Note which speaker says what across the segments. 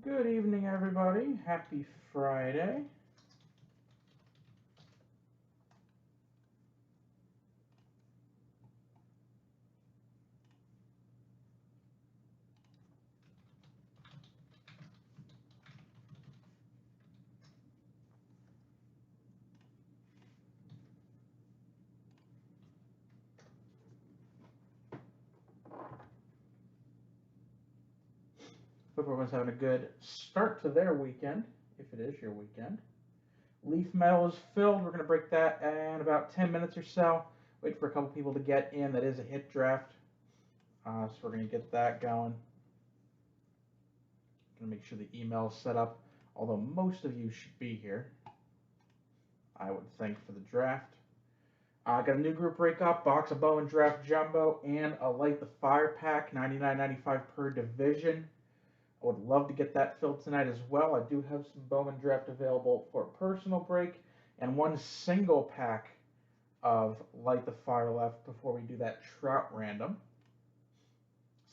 Speaker 1: Good evening, everybody. Happy Friday. Hope everyone's having a good start to their weekend, if it is your weekend. Leaf metal is filled. We're going to break that in about 10 minutes or so. Wait for a couple people to get in. That is a hit draft. So we're going to get that going. Going to make sure the email is set up, although most of you should be here, I would think, for the draft. I got a new group breakup, box of Bowman Draft Jumbo, and a Light the Fire pack, $99.95 per division. I would love to get that filled tonight as well. I do have some Bowman Draft available for personal break and one single pack of Light the Fire left before we do that Trout random.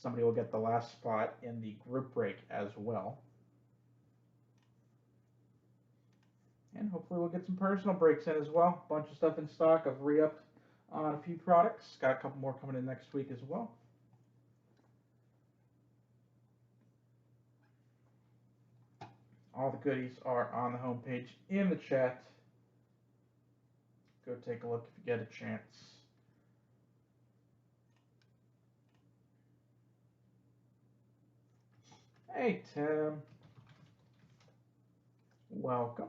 Speaker 1: Somebody will get the last spot in the group break as well. And hopefully we'll get some personal breaks in as well. Bunch of stuff in stock. I've re-upped on a few products. Got a couple more coming in next week as well. All the goodies are on the homepage in the chat. Go take a look if you get a chance. Hey, Tim. Welcome.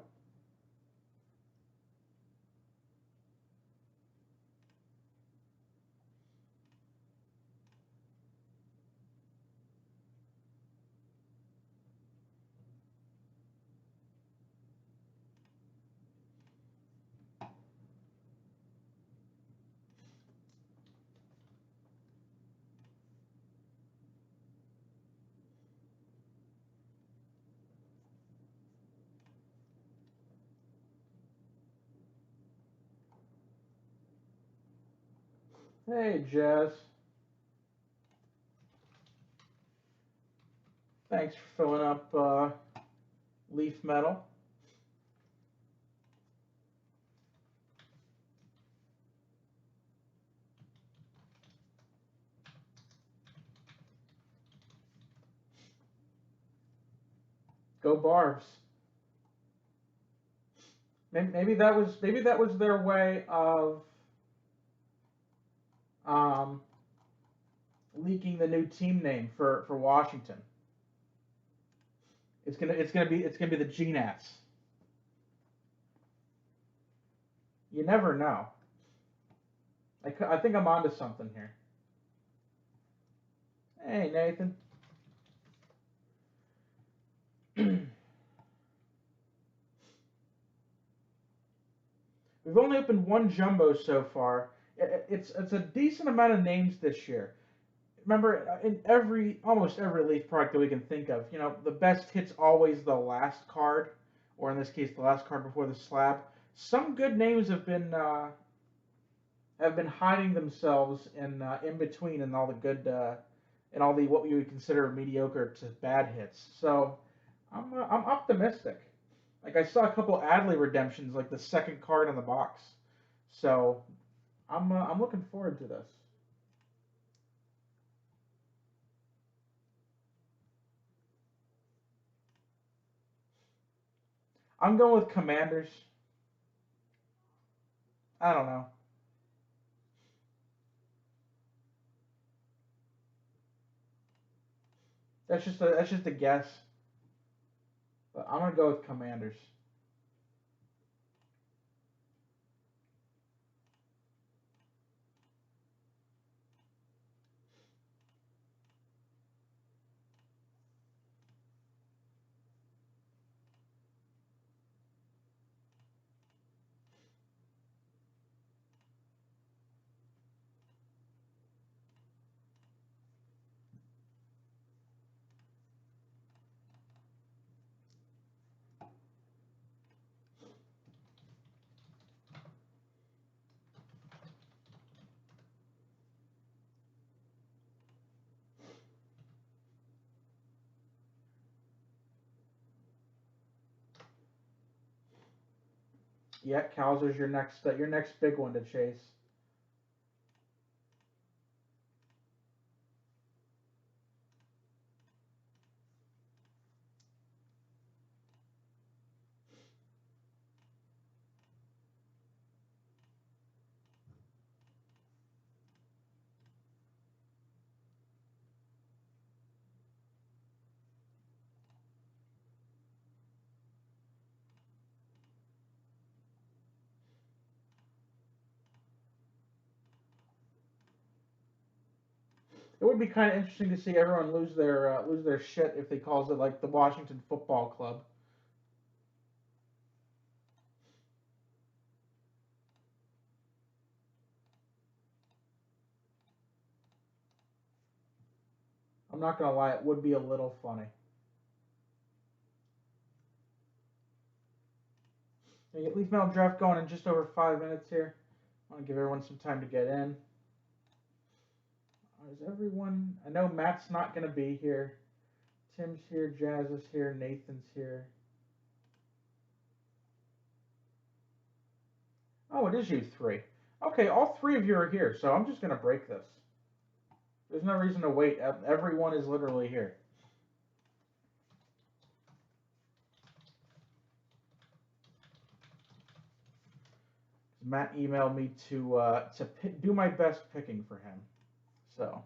Speaker 1: Hey, Jazz. Thanks for filling up leaf metal. Go Barbs. Maybe that was their way of leaking the new team name for Washington. It's gonna be the G-Nats. You never know. I think I'm onto something here. Hey, Nathan. We've only opened one jumbo so far. It's a decent amount of names this year. Remember, in almost every Leaf product that we can think of, the best hit's always the last card, or in this case, the last card before the slab. Some good names have been hiding themselves in between and all the good and all the what we would consider mediocre to bad hits. So I'm optimistic. Like I saw a couple Adley redemptions, like the second card in the box. So I'm looking forward to this. I'm going with Commanders. I don't know. That's just a guess. But I'm gonna go with Commanders. Yeah, Kowser's your next big one to chase. It would be kind of interesting to see everyone lose their shit if they calls it like the Washington Football Club. I'm not gonna lie, it would be a little funny. We get Leaf Metal Draft going in just over 5 minutes here. I want to give everyone some time to get in. Is everyone? I know Matt's not gonna be here. Tim's here, Jazz is here, Nathan's here. Oh, it is you three. Okay, all three of you are here, so I'm just gonna break this. There's no reason to wait. Everyone is literally here. Matt emailed me to do my best picking for him. So, all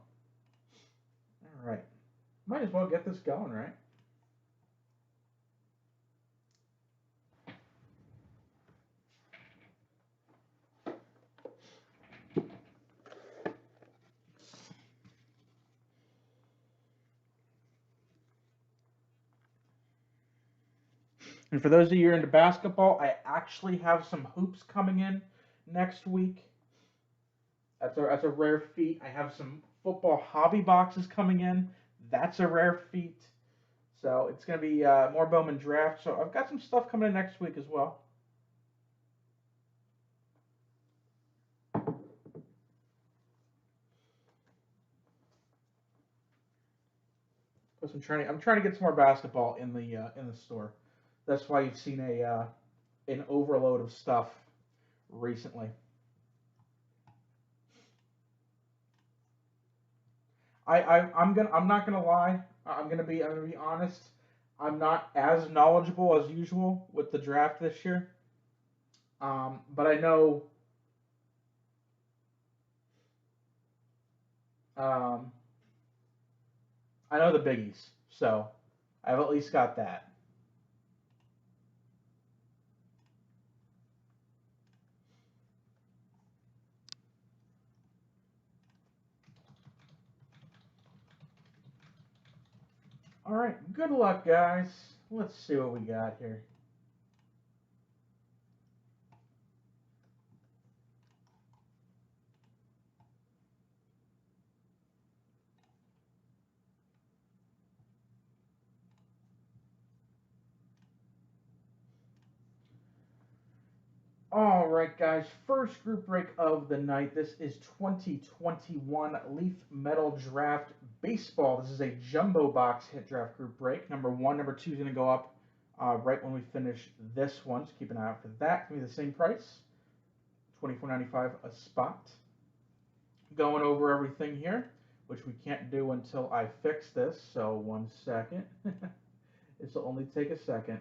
Speaker 1: right, might as well get this going, right? And for those of you who are into basketball, I actually have some hoops coming in next week. That's a rare feat. I have some football hobby boxes coming in. That's a rare feat. So it's going to be more Bowman Draft. So I've got some stuff coming in next week as well. Plus, I'm trying to get some more basketball in the store. That's why you've seen a an overload of stuff recently. I'm not gonna lie. I'm gonna be honest. I'm not as knowledgeable as usual with the draft this year. But um, I know the biggies, so I've at least got that. All right, good luck, guys. Let's see what we got here. All right, guys. First group break of the night. This is 2021 Leaf Metal Draft Baseball. This is a jumbo box hit draft group break. Number one, number two is going to go up right when we finish this one. So keep an eye out for that. It's going to be the same price, $24.95 a spot. Going over everything here, which we can't do until I fix this. So 1 second. This will only take a second.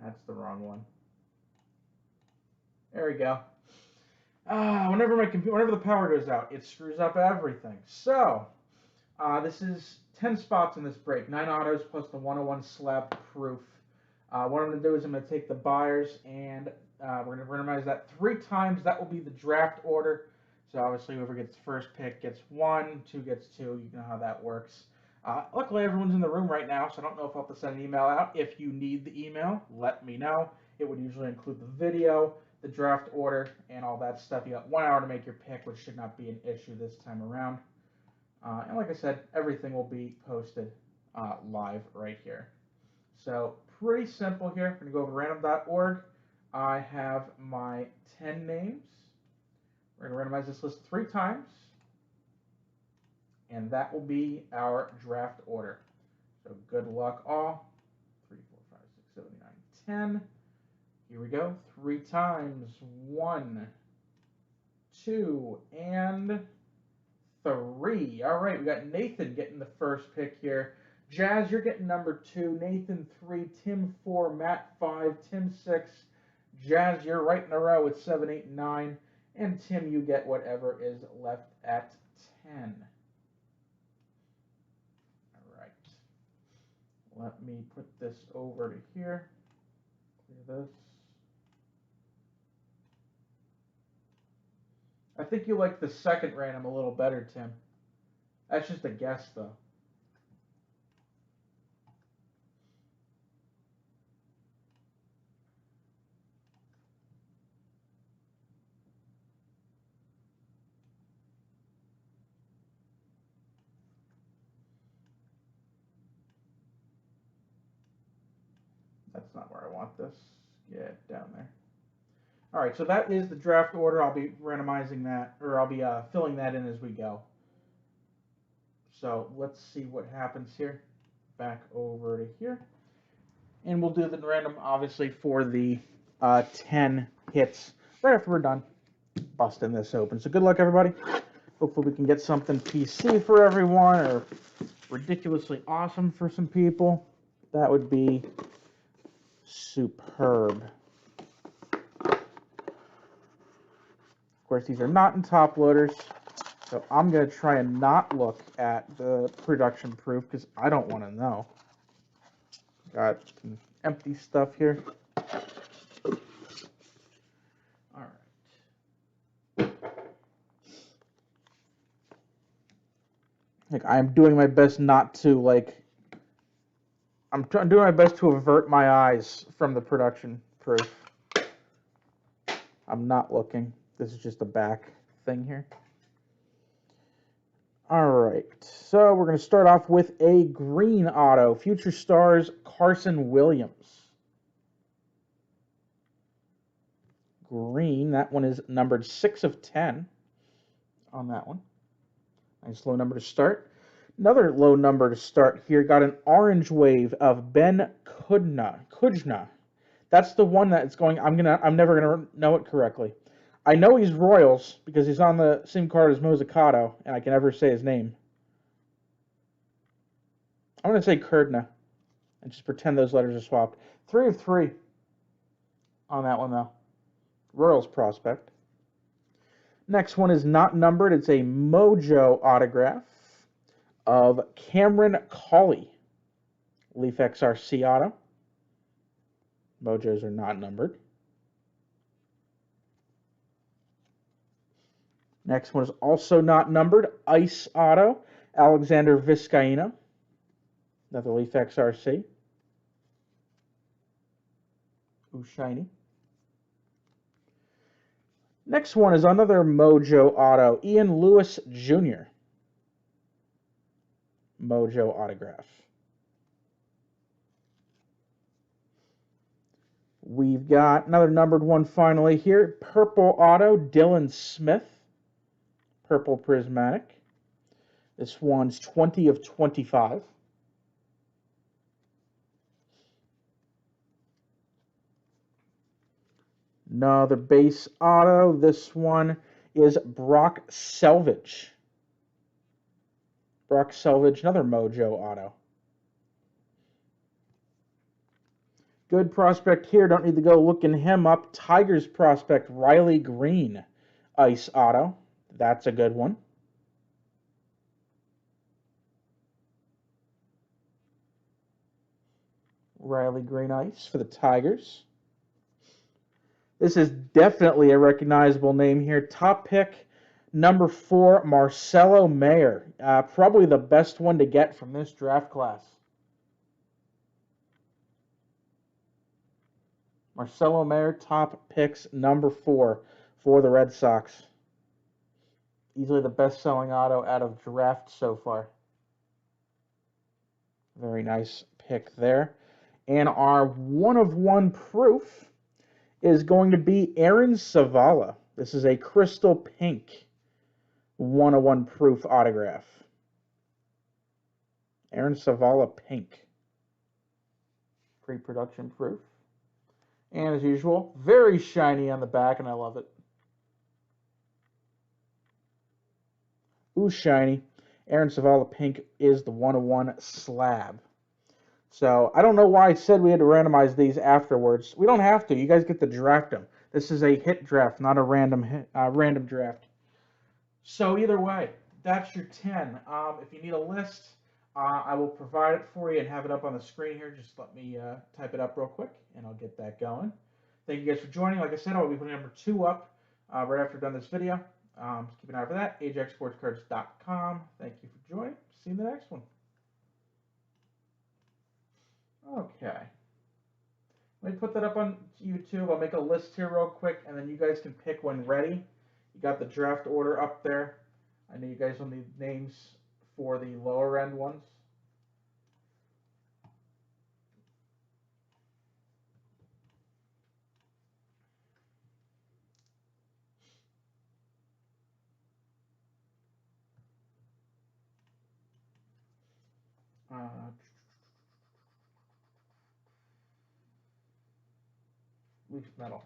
Speaker 1: That's the wrong one. There we go. Whenever the power goes out, it screws up everything. So this is 10 spots in this break, 9 autos plus the 101 slab proof. What I'm going to do is I'm going to take the buyers and we're going to randomize that 3 times. That will be the draft order. So obviously whoever gets first pick gets 1, 2 gets 2. You know how that works. Luckily everyone's in the room right now, so I don't know if I'll have to send an email out. If you need the email, let me know. It would usually include the video, the draft order, and all that stuff. You got 1 hour to make your pick, which should not be an issue this time around. And like I said, everything will be posted live right here. So pretty simple here. I'm going to go over random.org. I have my 10 names. We're going to randomize this list 3 times. And that will be our draft order. So good luck all. 3, 4, 5, 6, 7, 8, 9, 10. Here we go. 3 times. 1, 2, and 3. All right, we got Nathan getting the first pick here. Jazz, you're getting number 2. Nathan 3. Tim 4. Matt 5. Tim 6. Jazz, you're right in a row with 7, 8, 9. And Tim, you get whatever is left at 10. All right. Let me put this over to here. Clear this. I think you like the second random a little better, Tim. That's just a guess, though. That's not where I want this. Get down there. All right, so that is the draft order. I'll be randomizing that, or I'll be filling that in as we go. So let's see what happens here. Back over to here. And we'll do the random, obviously, for the 10 hits right after we're done busting this open. So good luck, everybody. Hopefully we can get something PC for everyone, or ridiculously awesome for some people. That would be superb. Of course, these are not in top loaders, so I'm going to try and not look at the production proof because I don't want to know. Got some empty stuff here. All right. Like, I'm doing my best not to, like, I'm doing my best to avert my eyes from the production proof. I'm not looking. This is just a back thing here. All right, so we're going to start off with a green auto. Future Stars, Carson Williams. Green, that one is numbered 6 of 10 on that one. Nice low number to start. Another low number to start here. Got an orange wave of Ben Kujna. That's the one that's going. I'm never gonna know it correctly. I know he's Royals because he's on the same card as Mozzicato, and I can never say his name. I'm going to say Kurdna and just pretend those letters are swapped. 3 of 3 on that one, though. Royals prospect. Next one is not numbered. It's a Mojo autograph of Cameron Cawley. Leaf XRC auto. Mojos are not numbered. Next one is also not numbered. Ice auto, Alexander Vizcaino. Another Leaf XRC. Ooh, shiny. Next one is another Mojo auto, Ian Lewis Jr. Mojo autograph. We've got another numbered one finally here. Purple auto, Dylan Smith. Purple prismatic. This one's 20 of 25. Another base auto. This one is Brock Selvage. Brock Selvage, another Mojo auto. Good prospect here. Don't need to go looking him up. Tigers prospect, Riley Green. Ice auto. That's a good one. Riley Green Ice for the Tigers. This is definitely a recognizable name here. Top pick, number 4, Marcelo Mayer. Probably the best one to get from this draft class. Marcelo Mayer, top picks, number 4 for the Red Sox. Easily the best-selling auto out of draft so far. Very nice pick there. And our 1-of-1 proof is going to be Aaron Zavala. This is a crystal pink 1-of-1 proof autograph. Aaron Savala Pink. Pre-production proof. And as usual, very shiny on the back, and I love it. Ooh, shiny. Aaron Savala Pink is the 101 slab. So I don't know why I said we had to randomize these afterwards. We don't have to. You guys get to draft them. This is a hit draft, not a random draft. So either way, that's your 10. If you need a list, I will provide it for you and have it up on the screen here. Just let me type it up real quick, and I'll get that going. Thank you guys for joining. Like I said, I'll be putting number 2 up right after I've done this video. Keep an eye for that. AjaxSportsCards.com. Thank you for joining. See you in the next one. Okay. Let me put that up on YouTube. I'll make a list here real quick, and then you guys can pick when ready. You got the draft order up there. I know you guys will need names for the lower end ones. Leaf metal.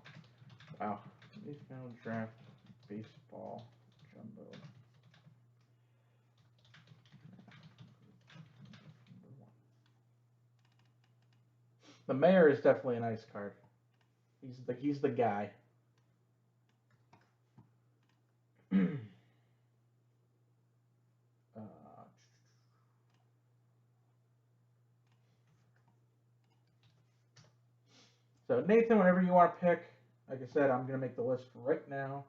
Speaker 1: Wow. Leaf metal draft baseball jumbo. The mayor is definitely a nice card. He's the guy. So Nathan, whenever you want to pick, like I said, I'm gonna make the list right now.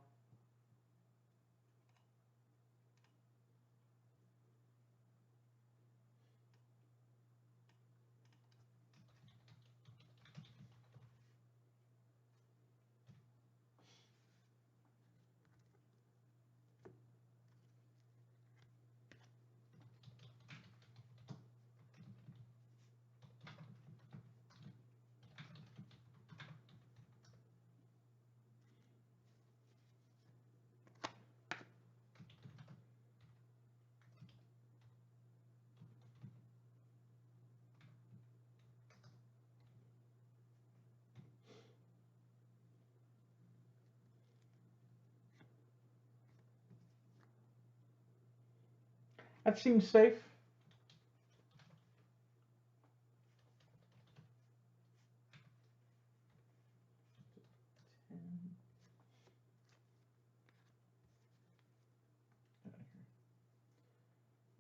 Speaker 1: That seems safe. I'm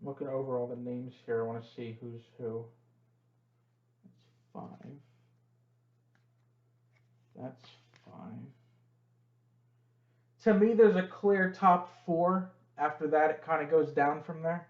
Speaker 1: looking over all the names here. I want to see who's who. That's 5. That's 5. To me, there's a clear top 4. After that, it kind of goes down from there.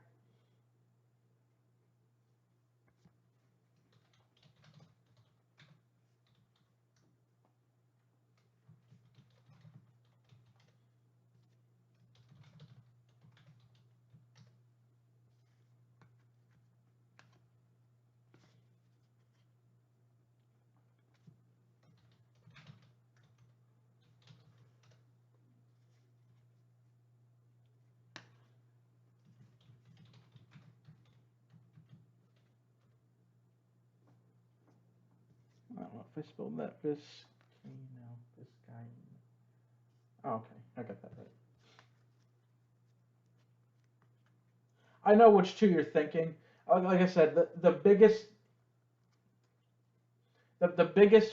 Speaker 1: I don't know if I spelled that. This guy. Oh, okay, I got that right. I know which 2 you're thinking. Like I said, the biggest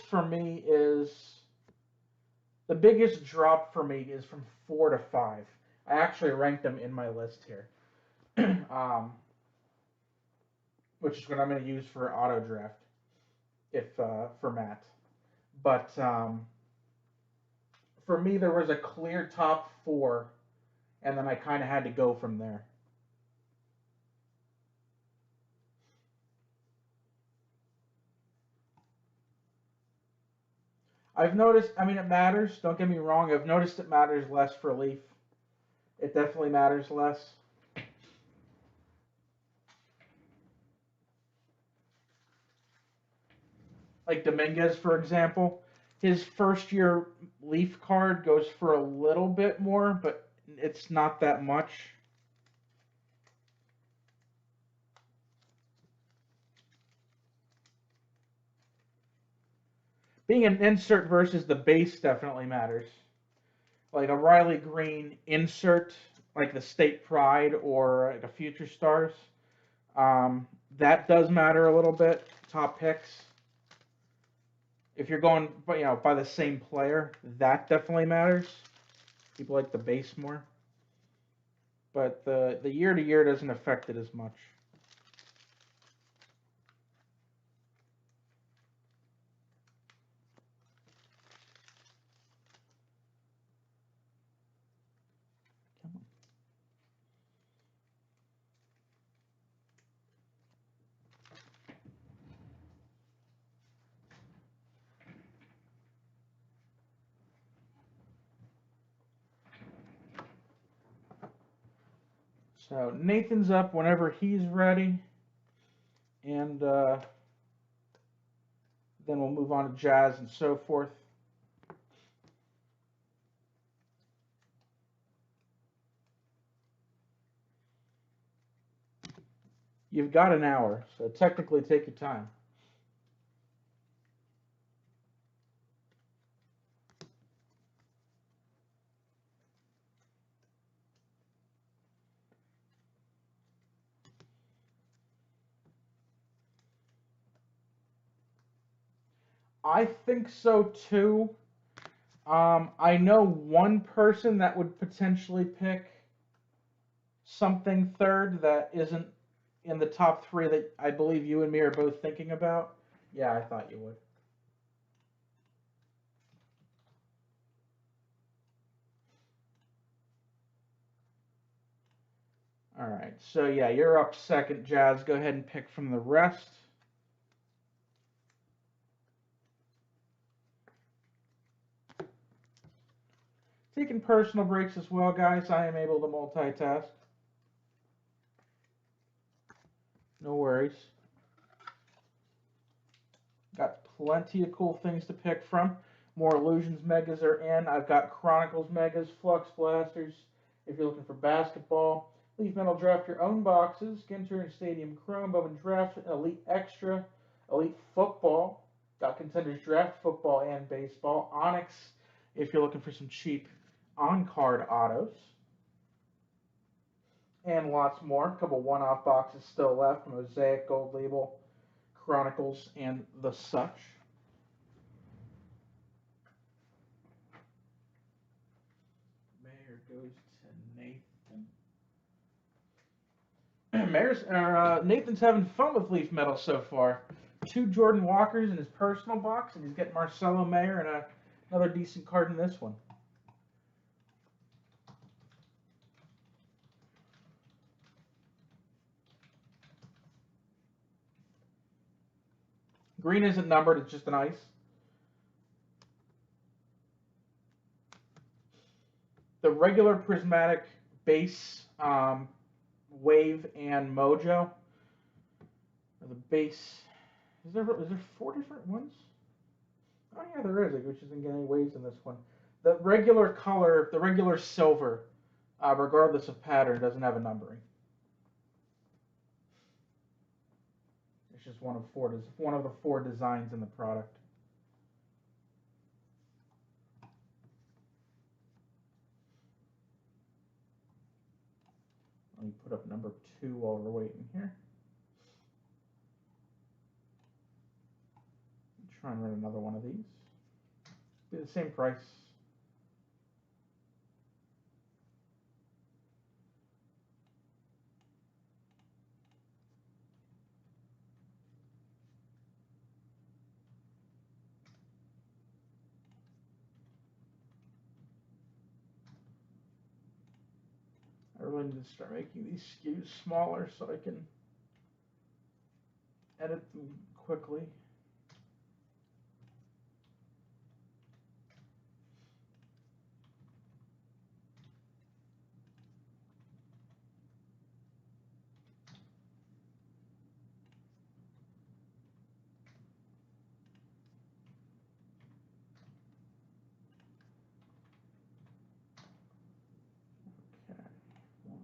Speaker 1: for me is the biggest drop for me is from 4 to 5. I actually ranked them in my list here, which is what I'm going to use for auto draft, if for Matt. But for me, there was a clear top 4, and then I kind of had to go from there. I've noticed, I mean, it matters. Don't get me wrong. I've noticed it matters less for Leaf. It definitely matters less. Like Dominguez, for example, his first year Leaf card goes for a little bit more, but it's not that much. Being an insert versus the base definitely matters. Like a Riley Green insert, like the State Pride or like a Future Stars, that does matter a little bit. Top picks. If you're going, by the same player, that definitely matters. People like the base more, but the year to year doesn't affect it as much. So Nathan's up whenever he's ready, and then we'll move on to Jazz and so forth. You've got an hour, so technically take your time. I think so too. I know one person that would potentially pick something third that isn't in the top three that I believe you and me are both thinking about. Yeah, I thought you would. All right, so yeah, you're up second, Jazz. Go ahead and pick from the rest. Taking personal breaks as well, guys. I am able to multitask. No worries. Got plenty of cool things to pick from. More Illusions Megas are in. I've got Chronicles Megas, Flux Blasters. If you're looking for basketball, Leaf Metal Draft your own boxes. Ginter and Stadium Chrome, Bowman Draft, Elite Extra, Elite Football. Got Contenders Draft Football and Baseball. Onyx, if you're looking for some cheap on-card autos. And lots more. A couple one-off boxes still left. Mosaic, Gold Label, Chronicles, and the such. Mayor goes to Nathan. Nathan's having fun with Leaf Metal so far. 2 Jordan Walkers in his personal box, and he's getting Marcelo Mayer and another decent card in this one. Green isn't numbered, it's just an ice. The regular prismatic base, wave, and mojo. The base. Is there 4 different ones? Oh yeah, there is. Which isn't getting any waves in this one. The regular color, the regular silver, regardless of pattern, doesn't have a numbering. It's just one of the 4 designs in the product. Let me put up number 2 while we're waiting here. Try and run another one of these. Be the same price. I really need to start making these SKUs smaller so I can edit them quickly. Okay. One.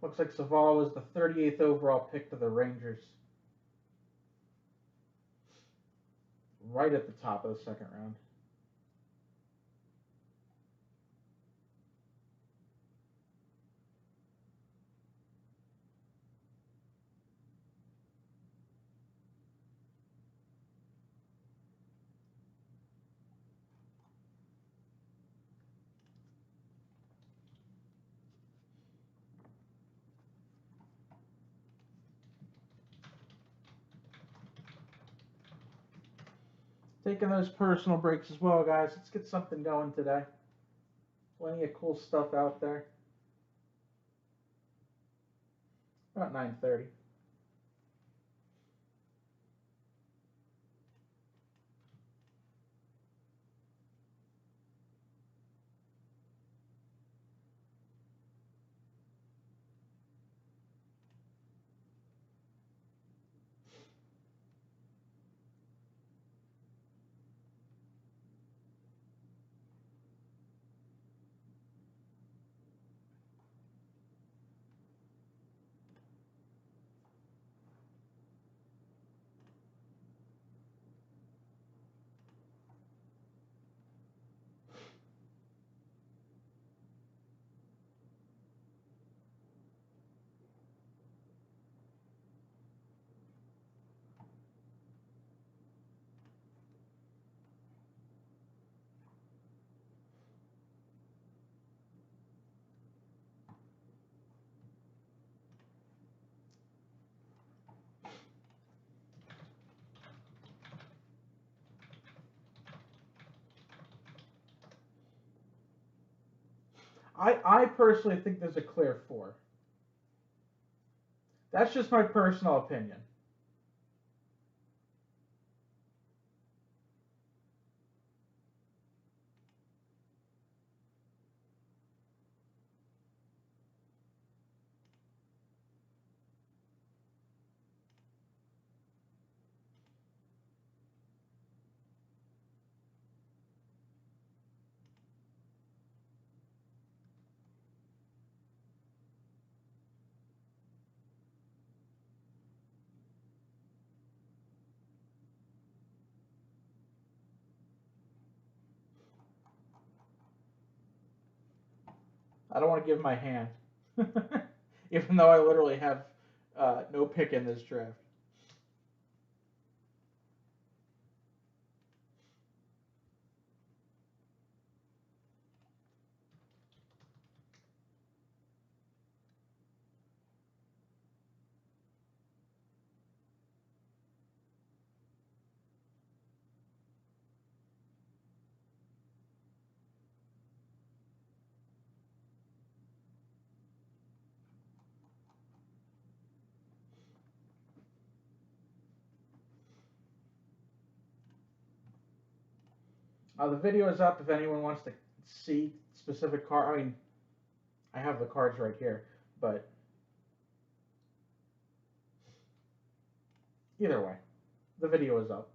Speaker 1: Looks like Saval was the 38th overall pick to the Rangers. Right at the top of the second round. Taking those personal breaks as well, guys. Let's get something going today. Plenty of cool stuff out there. About 9:30. I personally think there's a clear 4. That's just my personal opinion. I don't want to give my hand, even though I literally have no pick in this draft. The video is up if anyone wants to see specific card. I mean, I have the cards right here, but either way, the video is up.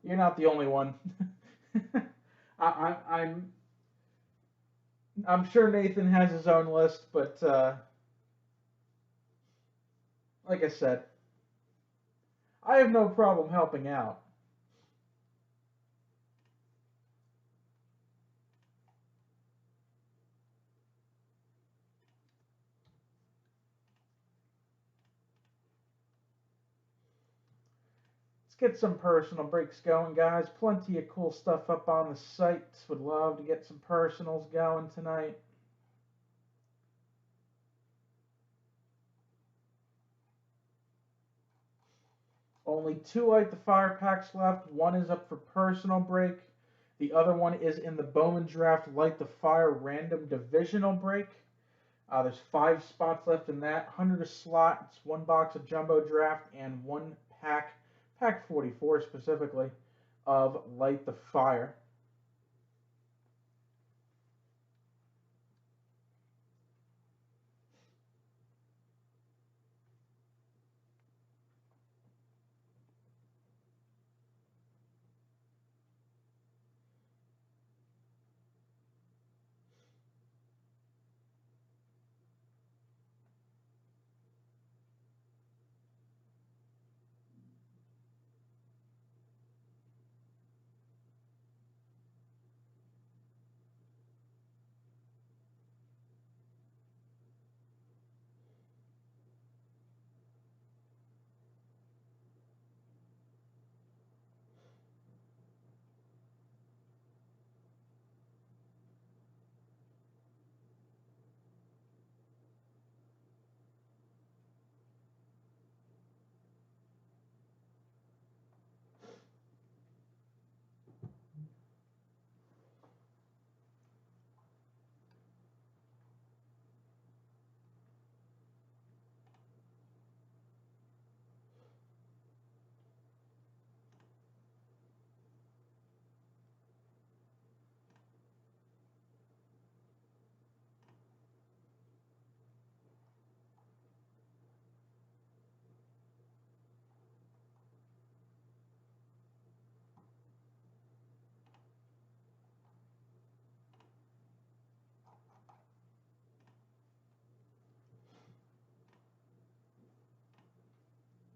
Speaker 1: You're not the only one. I'm sure Nathan has his own list, but like I said, I have no problem helping out. Let's get some personal breaks going, guys. Plenty of cool stuff up on the site. Would love to get some personals going tonight. Only 2 Light the Fire packs left. 1 is up for personal break. The other one is in the Bowman Draft Light the Fire random divisional break. There's 5 spots left in that. 100 a slot. It's 1 box of Jumbo Draft and 1 pack 44 specifically, of Light the Fire.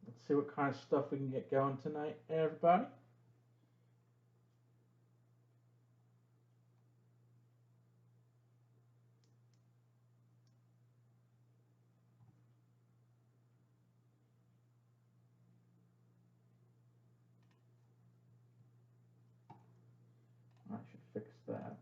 Speaker 1: Let's see what kind of stuff we can get going tonight, everybody. I should fix that.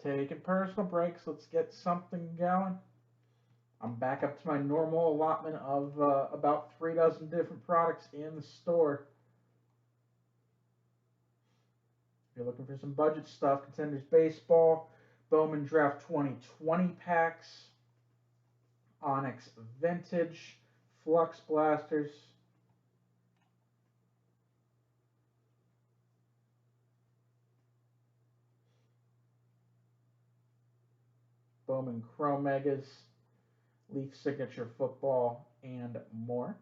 Speaker 1: Taking personal breaks. Let's get something going. I'm back up to my normal allotment of about 3 dozen different products in the store. If you're looking for some budget stuff, Contenders Baseball, Bowman Draft 2020 packs, Onyx Vintage, Flux Blasters, Bowman Chrome Megas, Leaf Signature Football, and more.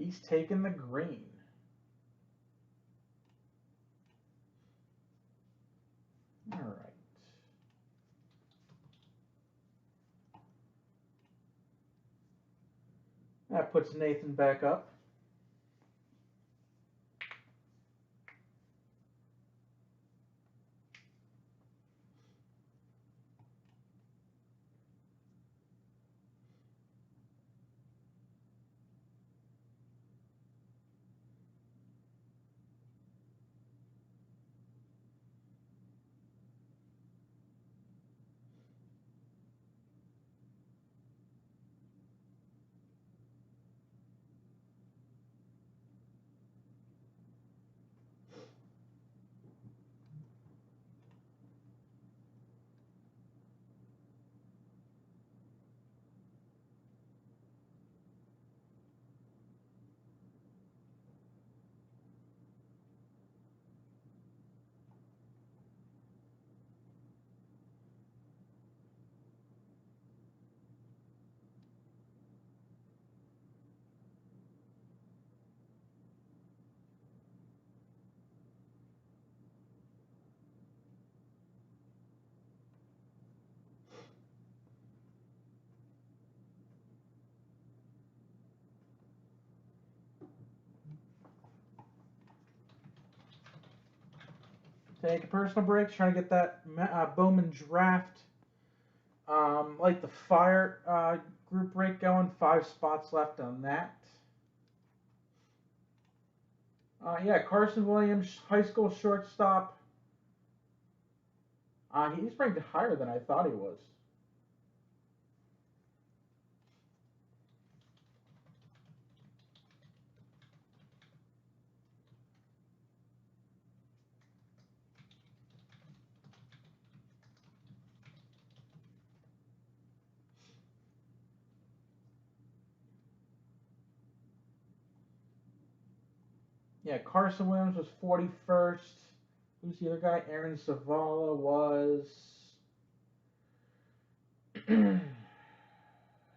Speaker 1: He's taking the green. All right. That puts Nathan back up. Take a personal break, trying to get that Bowman Draft, like the fire group break going. 5 spots left on that. Yeah, Carson Williams, high school shortstop. He's ranked higher than I thought he was. Yeah, Carson Williams was 41st. Who's the other guy? Aaron Zavala was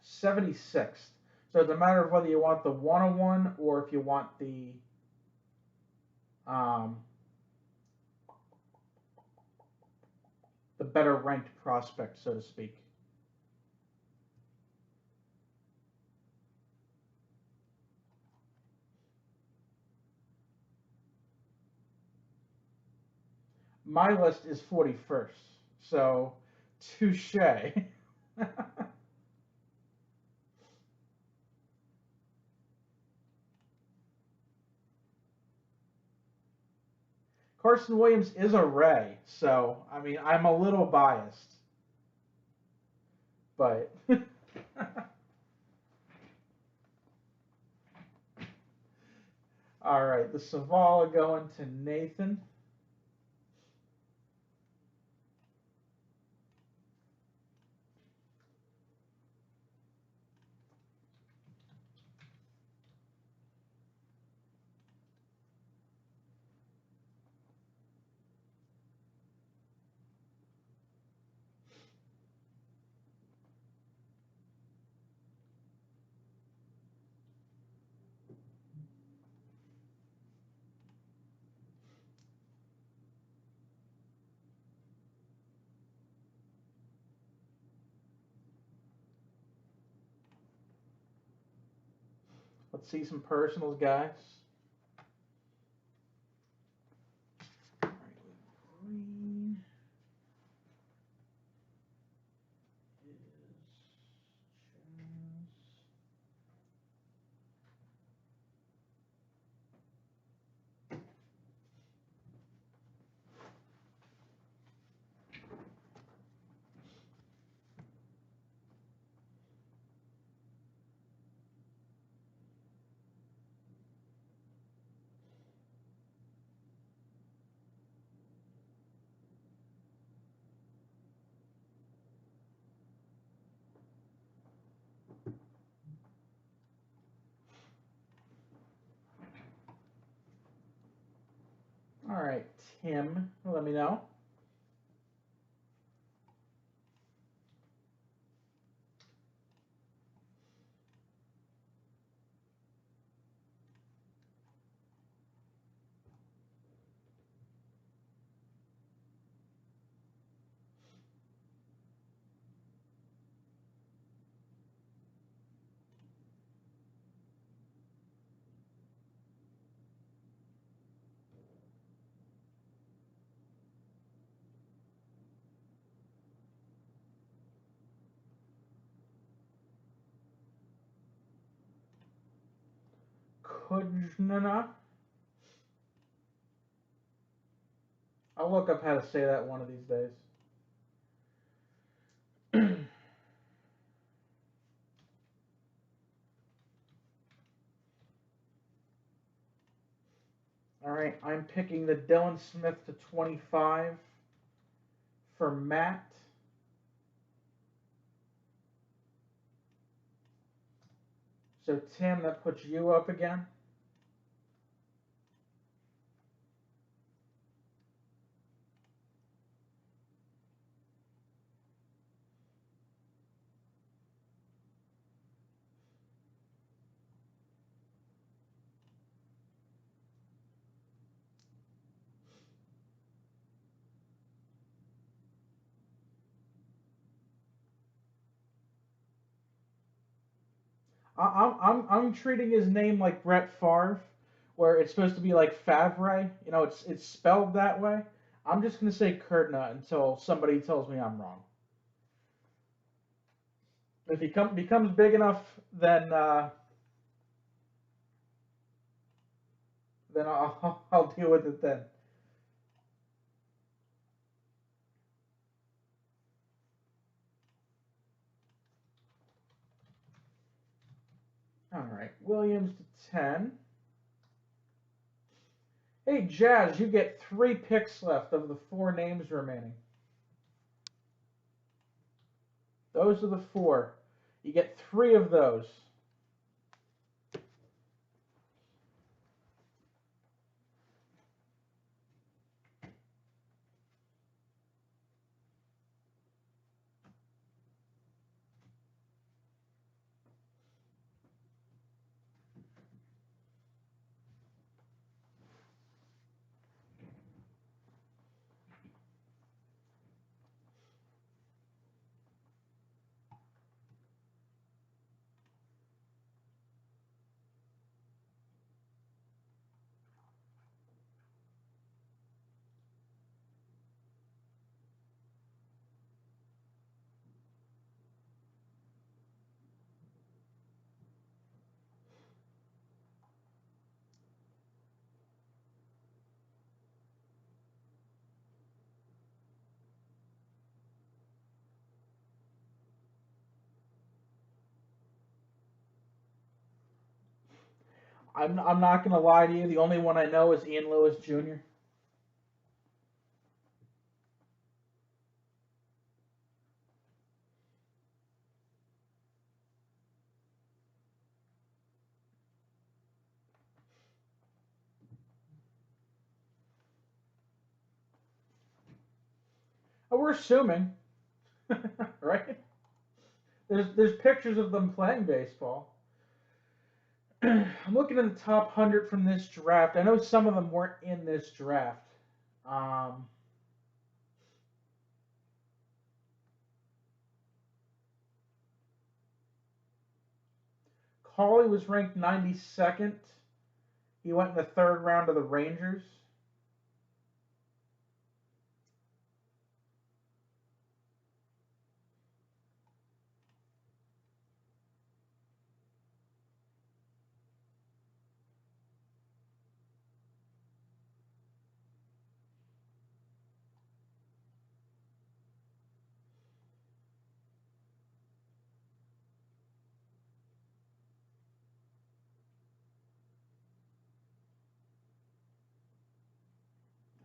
Speaker 1: 76th. So it's a matter of whether you want the 101 or if you want um, the better ranked prospect, so to speak. My list is 41st, so touche. Carson Williams is a Ray, so I mean I'm a little biased, but all right, the Zavala going to Nathan. Let's see some personals, guys. Green is all right, Tim. Let me know. Kujnana. I'll look up how to say that one of these days. All right, I'm picking the Dylan Smith to 25 for Matt. So, Tim, that puts you up again. I'm treating his name like Brett Favre, where it's supposed to be like Favre. You know, it's spelled that way. I'm just gonna say Kurdna until somebody tells me I'm wrong. If he becomes big enough, then I'll deal with it then. All right, Williams to 10. Hey, Jazz, you get 3 picks left of the 4 names remaining. Those are the 4. You get 3 of those. I'm not gonna lie to you. The only one I know is Ian Lewis Jr. Oh, we're assuming, right? There's pictures of them playing baseball. I'm looking at the top 100 from this draft. I know some of them weren't in this draft. Um, Cawley was ranked 92nd. He went in the 3rd round of the Rangers.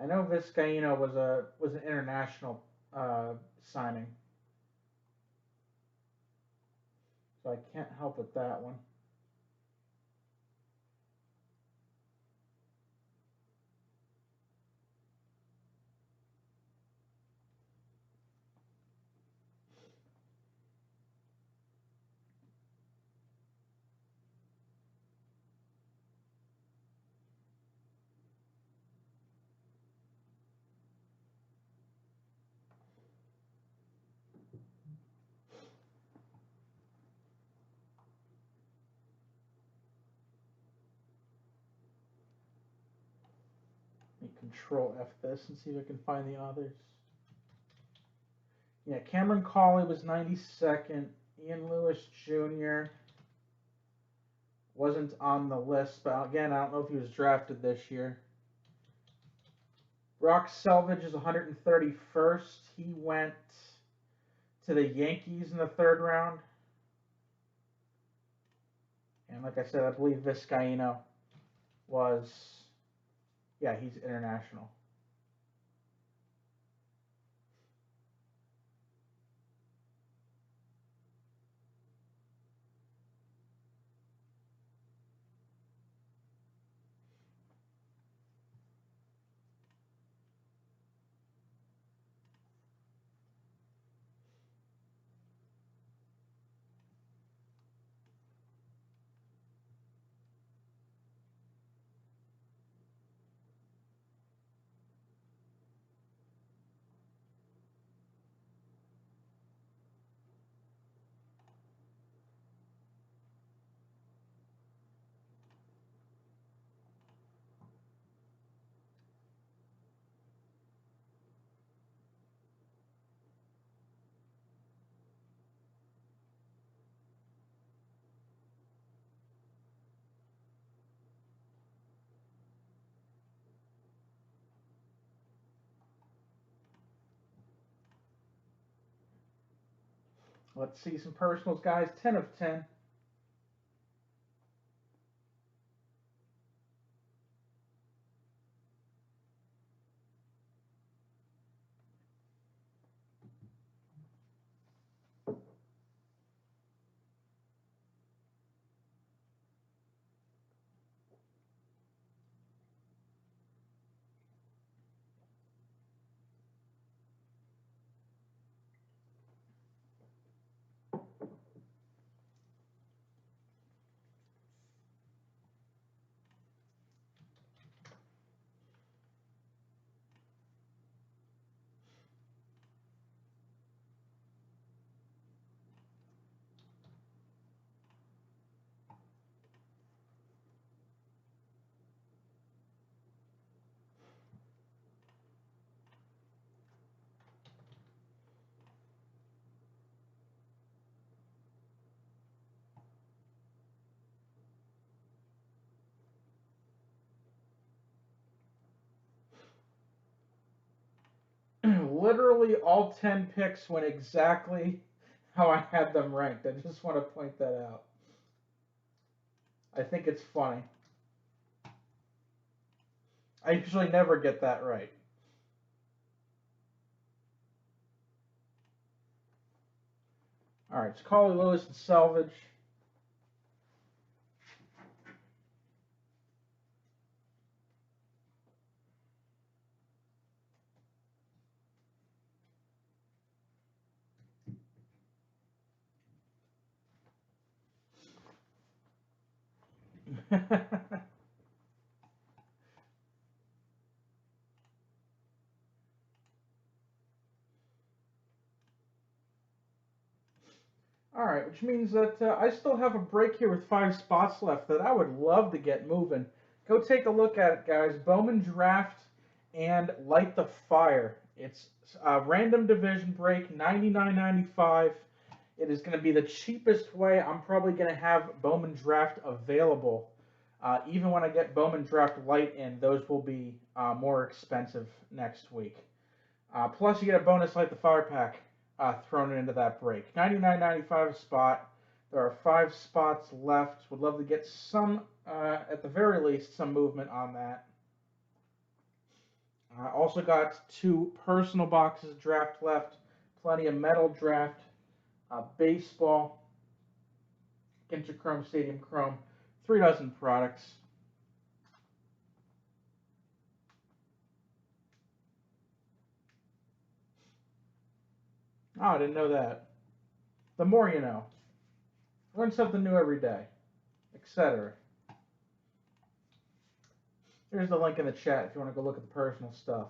Speaker 1: I know Vizcaino was an international signing, so I can't help with that one. Let me Control F this and see if I can find the others. Yeah, Cameron Cawley was 92nd. Ian Lewis Jr. Wasn't on the list, but again, I don't know if he was drafted this year. Brock Selvage is 131st. He went to the Yankees in the third round. And like I said, I believe Vizcaino was, yeah, he's international. Let's see some personals, guys. 10 of 10. Literally all 10 picks went exactly how I had them ranked. I just want to point that out. I think it's funny. I usually never get that right. All right, it's Carly Lewis and Selvage. All right, which means that I still have a break here with 5 spots left that I would love to get moving. Go take a look at it, guys. Bowman Draft and Light the Fire. It's a random division break, $99.95. It is going to be the cheapest way I'm probably going to have Bowman Draft available. Even when I get Bowman Draft Light in, those will be more expensive next week. Plus, you get a bonus Light the Fire pack thrown into that break. $99.95 a spot. There are 5 spots left. Would love to get some, at the very least, some movement on that. Also got 2 personal boxes of draft left. Plenty of metal draft. Baseball. Interchrome, Stadium Chrome. 3 dozen products. Oh, I didn't know that. The more you know. Learn something new every day, etc. Here's the link in the chat if you want to go look at the personal stuff.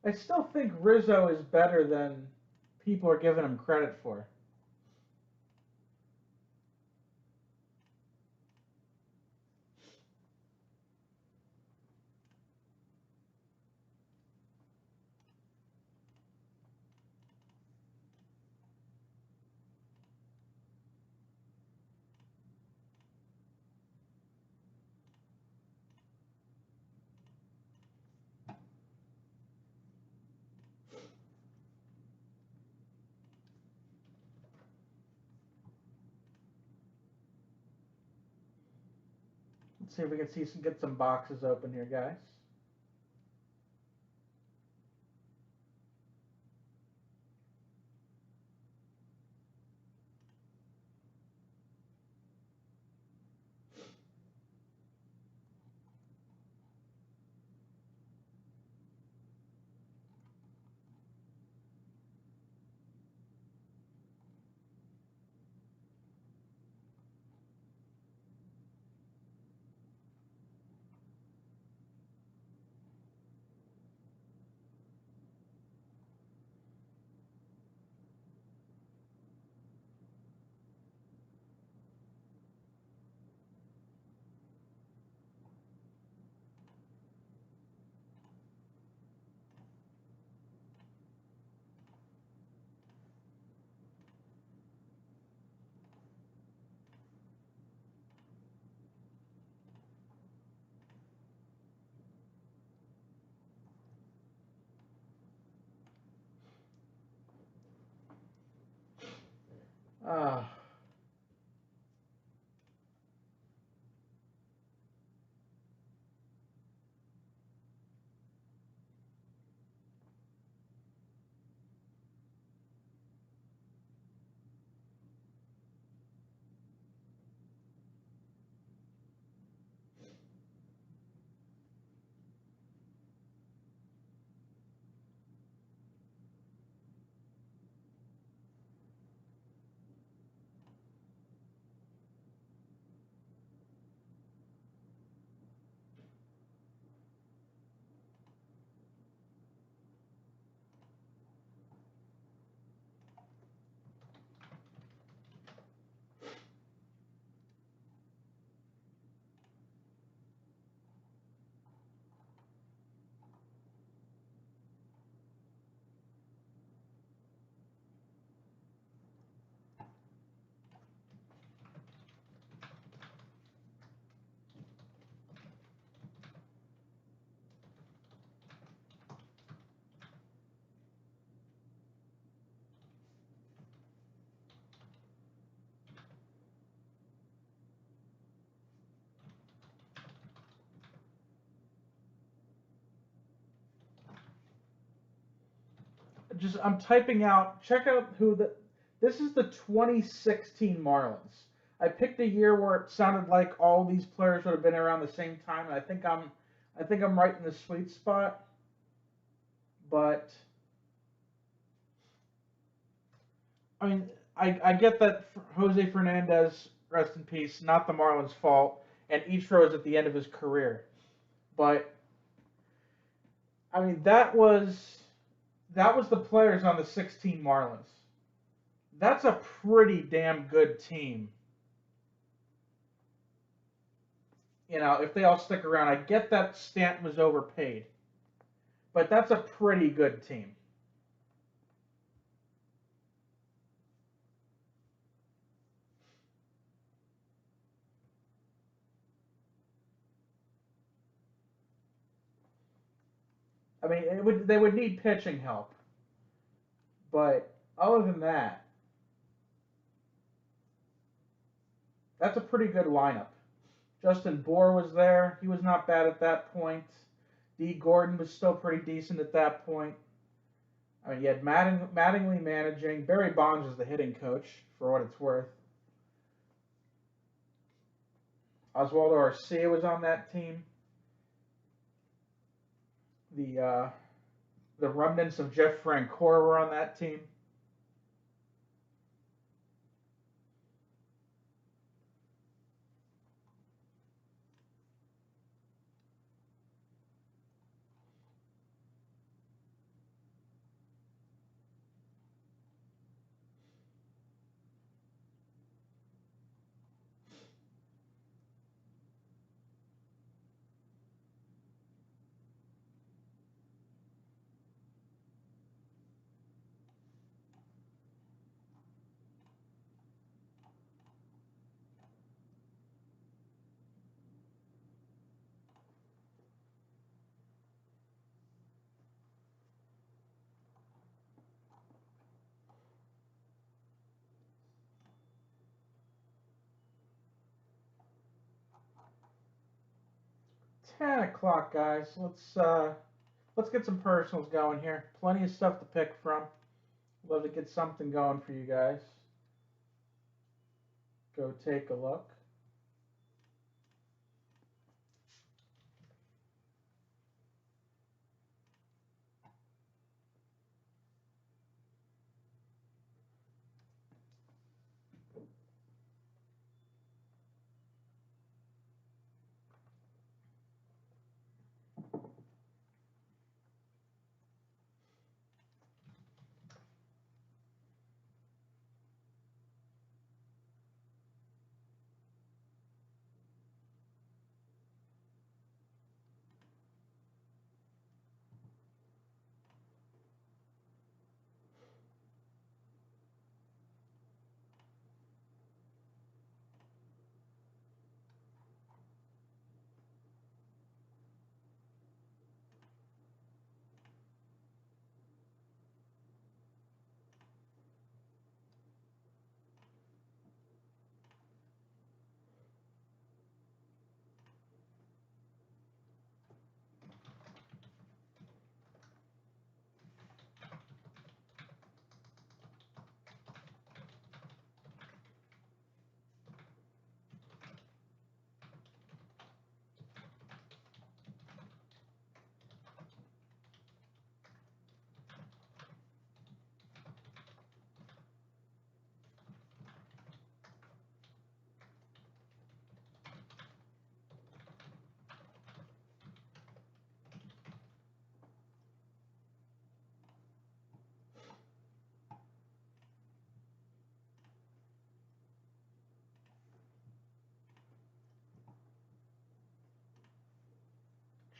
Speaker 1: I still think Rizzo is better than people are giving him credit for. Let's see if we can get some boxes open here, guys. Ah. I'm typing out. Check out who the. This is the 2016 Marlins. I picked a year where it sounded like all these players would have been around the same time, and I think I'm right in the sweet spot. But I mean, I get that Jose Fernandez, rest in peace, not the Marlins' fault, and Ichiro is at the end of his career. But I mean, that was the players on the 16 Marlins. That's a pretty damn good team. You know, if they all stick around, I get that Stanton was overpaid, but that's a pretty good team. I mean, they would need pitching help, but other than that, that's a pretty good lineup. Justin Bour was there; he was not bad at that point. D. Gordon was still pretty decent at that point. I mean, you had Mattingly managing. Barry Bonds was the hitting coach, for what it's worth. Oswaldo Arcia was on that team. The the remnants of Jeff Francoeur were on that team. 10 o'clock, guys. Let's get some personals going here. Plenty of stuff to pick from. Love to get something going for you guys. Go take a look.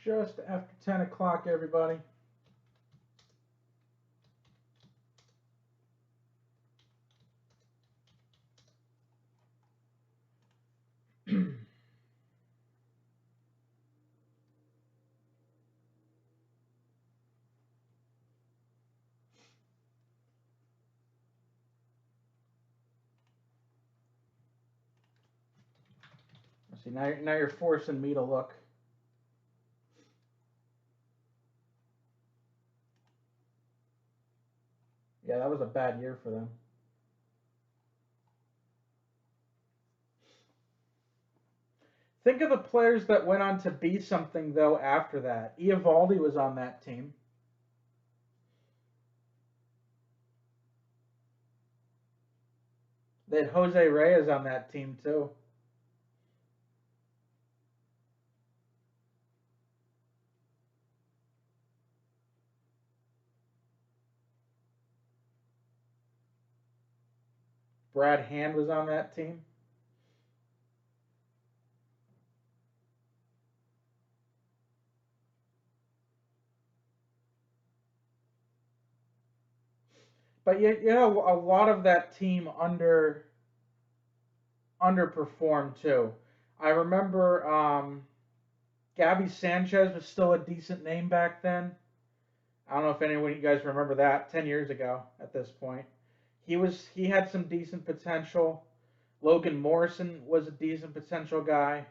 Speaker 1: Just after 10 o'clock, everybody. See, now you're forcing me to look. Yeah, that was a bad year for them. Think of the players that went on to be something, though, after that. Eovaldi was on that team. They had Jose Reyes on that team, too. Brad Hand was on that team. But you know, a lot of that team underperformed too. I remember Gabby Sanchez was still a decent name back then. I don't know if anyone of you guys remember that 10 years ago at this point. He had some decent potential. Logan Morrison was a decent potential guy.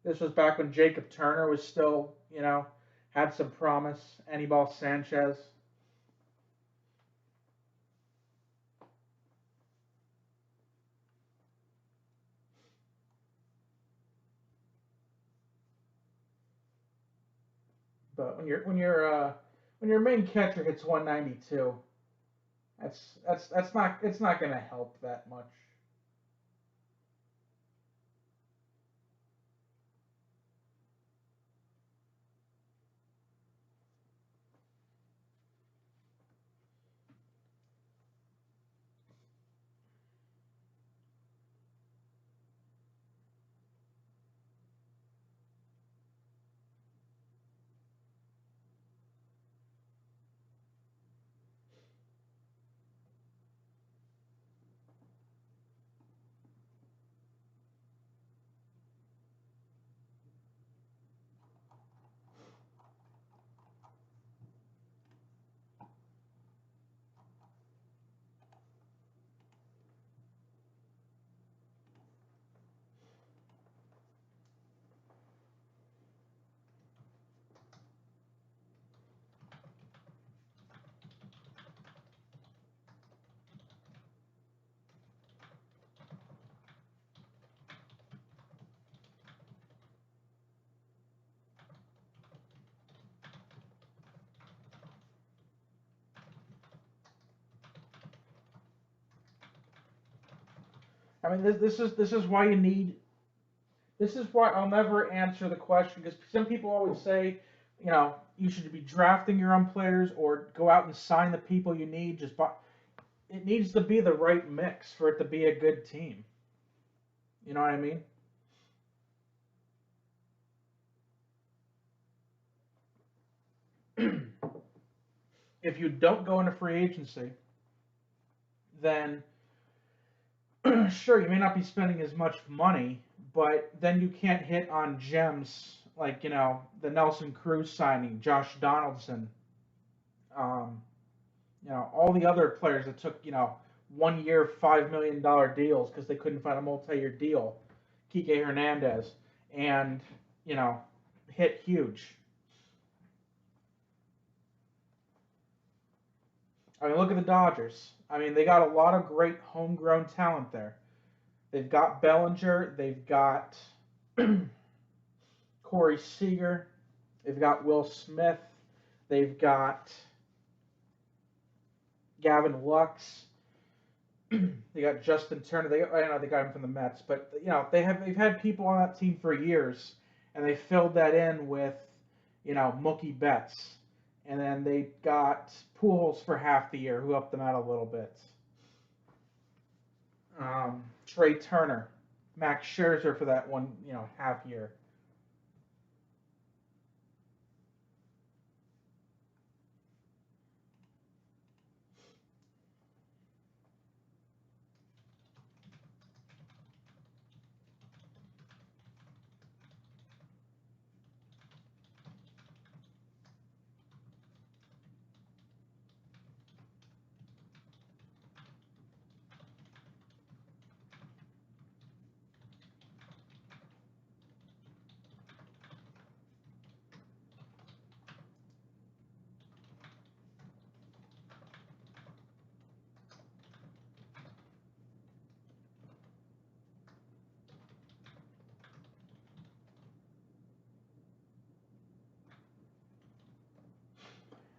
Speaker 1: This was back when Jacob Turner was still, had some promise. Anibal Sanchez. But when your main catcher hits 192, it's not going to help that much. I mean, this is why you need. This is why I'll never answer the question because some people always say, you should be drafting your own players or go out and sign the people you need. Just buy. It needs to be the right mix for it to be a good team. You know what I mean? If you don't go into free agency, then sure, you may not be spending as much money, but then you can't hit on gems like, the Nelson Cruz signing, Josh Donaldson, um, all the other players that took, 1 year, $5 million deals because they couldn't find a multi-year deal, Kike Hernandez, and, you know, hit huge. I mean, look at the Dodgers. I mean, they got a lot of great homegrown talent there. They've got Bellinger. They've got Corey Seager. They've got Will Smith. They've got Gavin Lux. They got Justin Turner. I know they got him from the Mets, but they've had people on that team for years, and they filled that in with Mookie Betts, and then they got Pujols for half the year, who helped them out a little bit. Trey Turner, Max Scherzer for that one half year.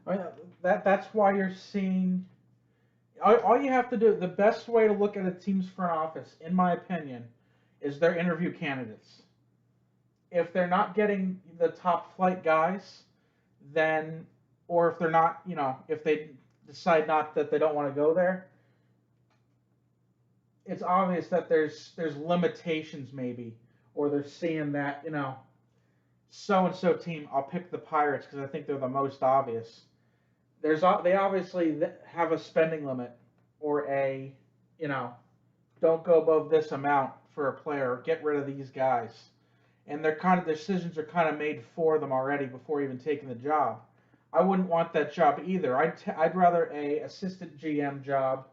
Speaker 1: I mean, that's why you're seeing. All you have to do, the best way to look at a team's front office, in my opinion, is their interview candidates. If they're not getting the top flight guys, then, or if they're not, if they decide not that they don't want to go there, it's obvious that there's limitations maybe, or they're seeing that so and so team. I'll pick the Pirates because I think they're the most obvious. They obviously have a spending limit or you know don't go above this amount for a player. Get rid of these guys, and their kind of decisions are kind of made for them already before even taking the job. I wouldn't want that job either. I'd rather a assistant GM job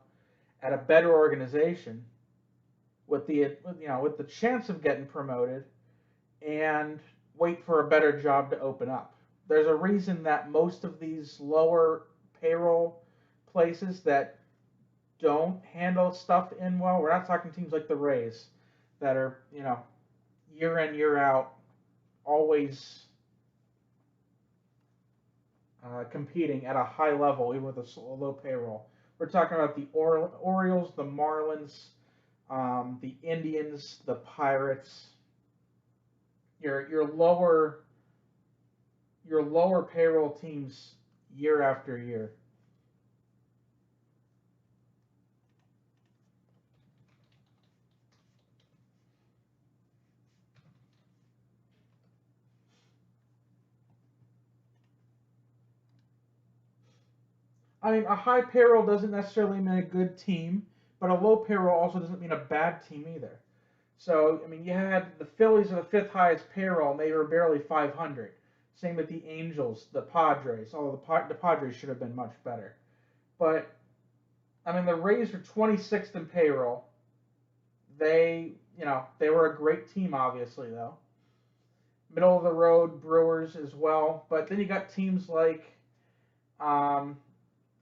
Speaker 1: at a better organization with the chance of getting promoted and wait for a better job to open up. There's a reason that most of these lower payroll places that don't handle stuff in well, we're not talking teams like the Rays that are, year in, year out, always competing at a high level, even with a low payroll. We're talking about the Orioles, the Marlins, the Indians, the Pirates. Your lower payroll teams year after year. I mean, a high payroll doesn't necessarily mean a good team, but a low payroll also doesn't mean a bad team either. So, I mean, you had the Phillies are the fifth highest payroll, and they were barely 500. Same with the Angels, the Padres, although the Padres should have been much better. But, I mean, the Rays were 26th in payroll. They were a great team, obviously, though. Middle of the road Brewers as well. But then you got teams like, um,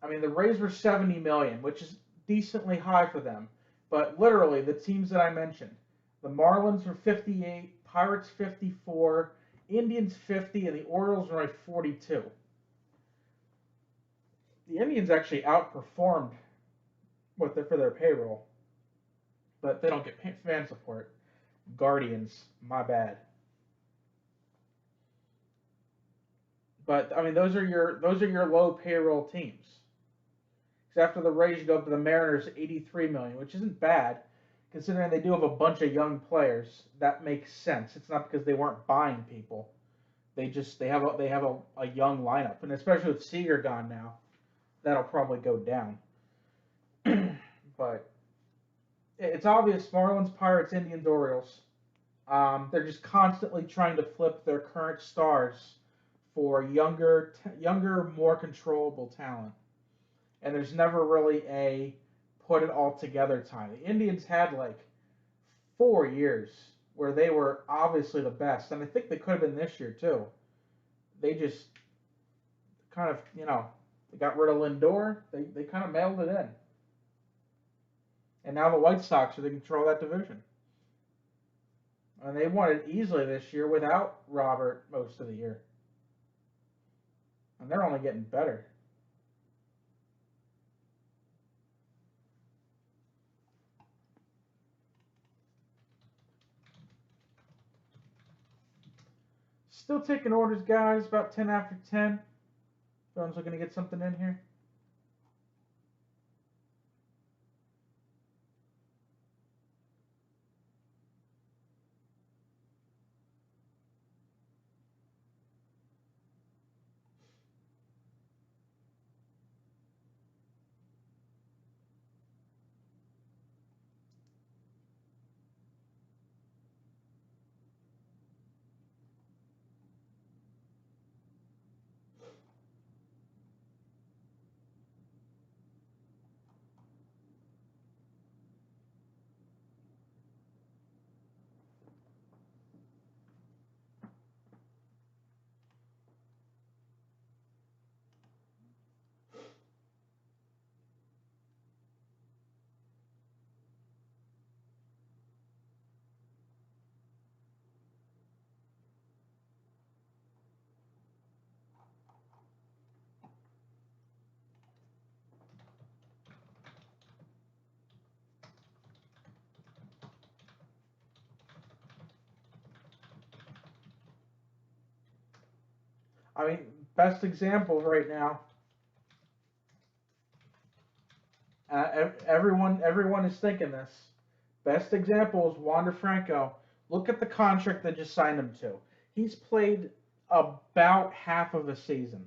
Speaker 1: I mean, the Rays were 70 million, which is decently high for them. But literally, the teams that I mentioned, the Marlins were 58, Pirates 54, Indians 50, and the Orioles were like 42. The Indians actually outperformed for their payroll. but they don't get fan support. Guardians, my bad. But I mean, those are your low payroll teams. Because after the Rays, you go up to the Mariners, 83 million, which isn't bad, considering they do have a bunch of young players. That makes sense. It's not because they weren't buying people. They have a young lineup, and especially with Seager gone now, that'll probably go down. But it's obvious Marlins, Pirates, Indians, Orioles. They're just constantly trying to flip their current stars for younger, more controllable talent. And there's never really a put it all together time. The Indians had like 4 years where they were obviously the best, and I think they could have been this year too. They just kind of, they got rid of Lindor. They kind of mailed it in, and now the White Sox are they control that division, and they won it easily this year without Robert most of the year, and they're only getting better. Still taking orders, guys. About 10 after 10. Everyone's looking to get something in here. I mean, best example right now. Everyone is thinking this. Best example is Wander Franco. Look at the contract they just signed him to. He's played about half of a season,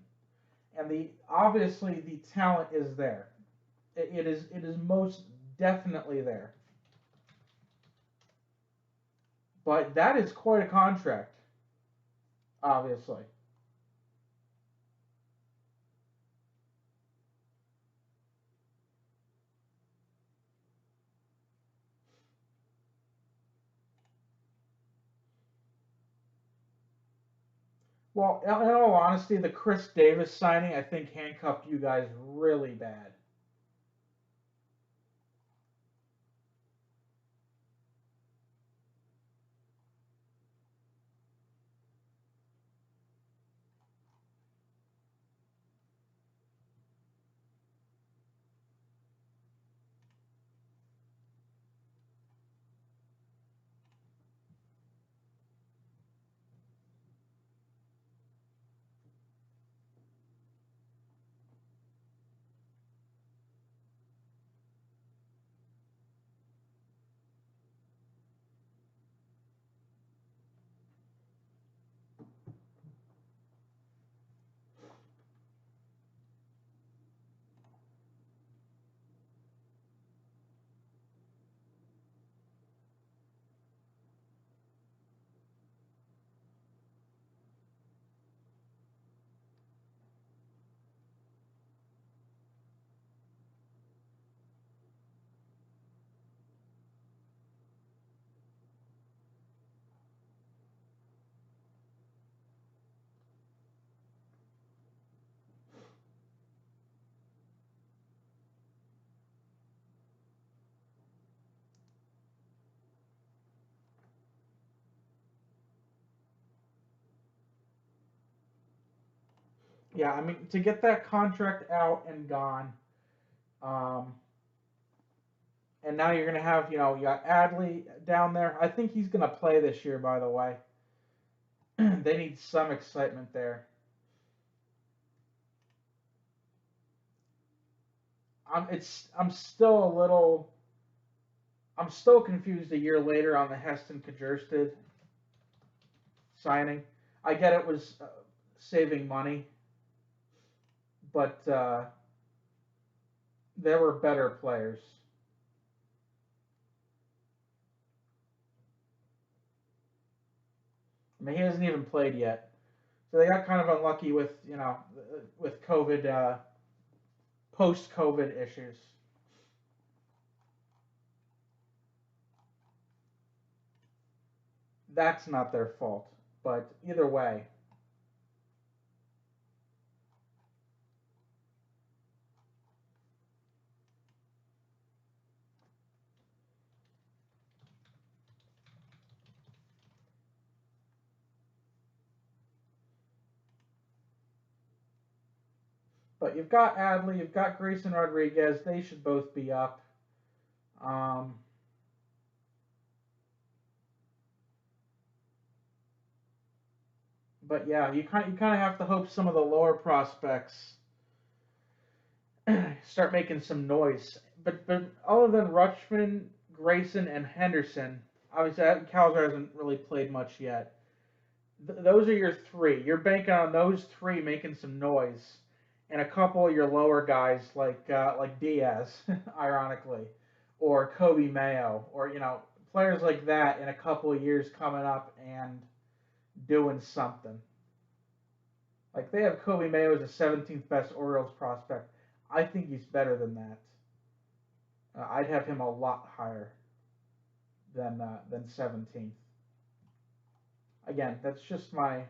Speaker 1: and the obviously the talent is there. It is most definitely there. But that is quite a contract, obviously. Well, in all honesty, the Chris Davis signing I think handcuffed you guys really bad. Yeah, I mean to get that contract out and gone, um, And now you're going to have, you know, you got Adley down there. I think he's going to play this year, by the way. They need some excitement there. I'm still confused a year later on the Heston Kjerstad signing. I get it was saving money, but there were better players. I mean, he hasn't even played yet, so they got kind of unlucky with, you know, with COVID, post-COVID issues. That's not their fault, but either way, but you've got Adley, you've got Grayson Rodriguez. They should both be up. Um, but yeah, you kind of have to hope some of the lower prospects start making some noise. But other than Rutschman, Grayson, and Henderson, obviously Calzer hasn't really played much yet. Those are your three. You're banking on those three making some noise, and a couple of your lower guys like Diaz, ironically, or Kobe Mayo, or you know players like that in a couple of years coming up and doing something. Like they have Kobe Mayo as the 17th best Orioles prospect. I think he's better than that. I'd have him a lot higher than 17th. Again, that's just my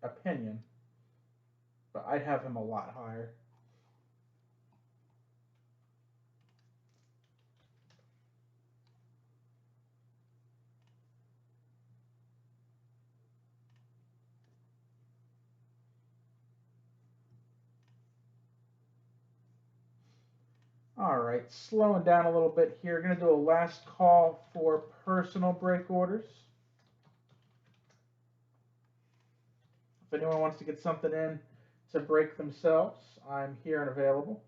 Speaker 1: opinion, but I'd have him a lot higher. All right, slowing down a little bit here. Going to do a last call for personal break orders. If anyone wants to get something in to break themselves, I'm here and available.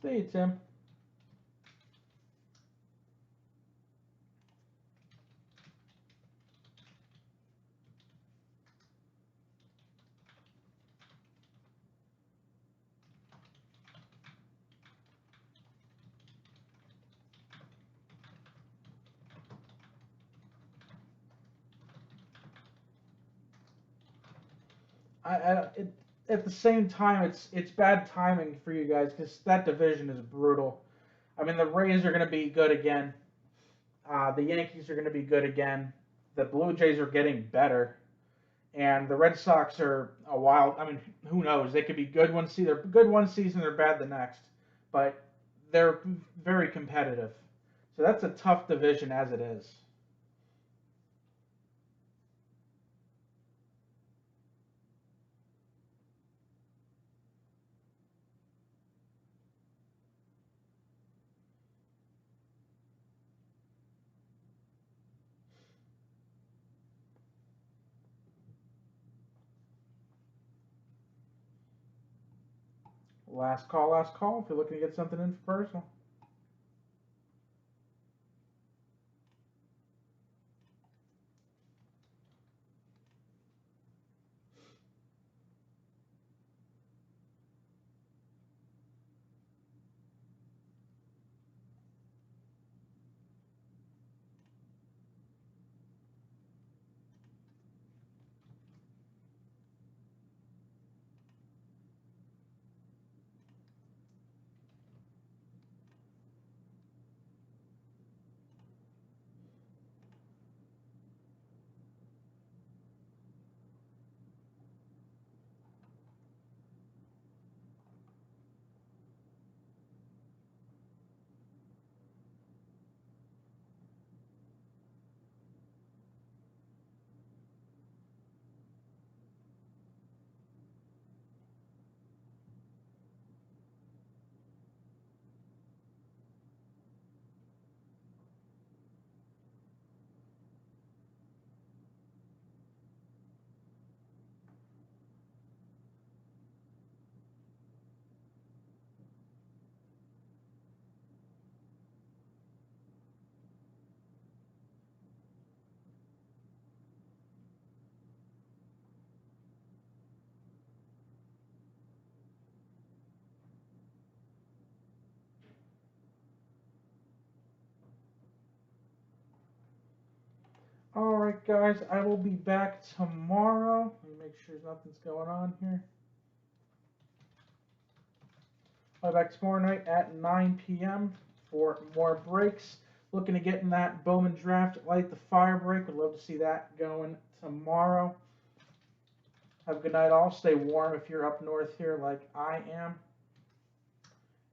Speaker 1: See you, Tim. at the same time, it's bad timing for you guys because that division is brutal. I mean, the Rays are going to be good again. The Yankees are going to be good again. The Blue Jays are getting better, and the Red Sox are a wild. I mean, who knows? They could be good one season. They're good one season. They're bad the next, but they're very competitive. So that's a tough division as it is. Last call, last call. If you're looking to get something in for personal. Alright, guys, I will be back tomorrow. Let me make sure nothing's going on here. I'll be back tomorrow night at 9 p.m. for more breaks. Looking to get in that Bowman Draft Light the Fire break. Would love to see that going tomorrow. Have a good night all. Stay warm if you're up north here like I am.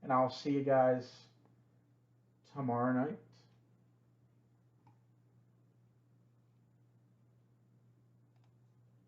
Speaker 1: And I'll see you guys tomorrow night.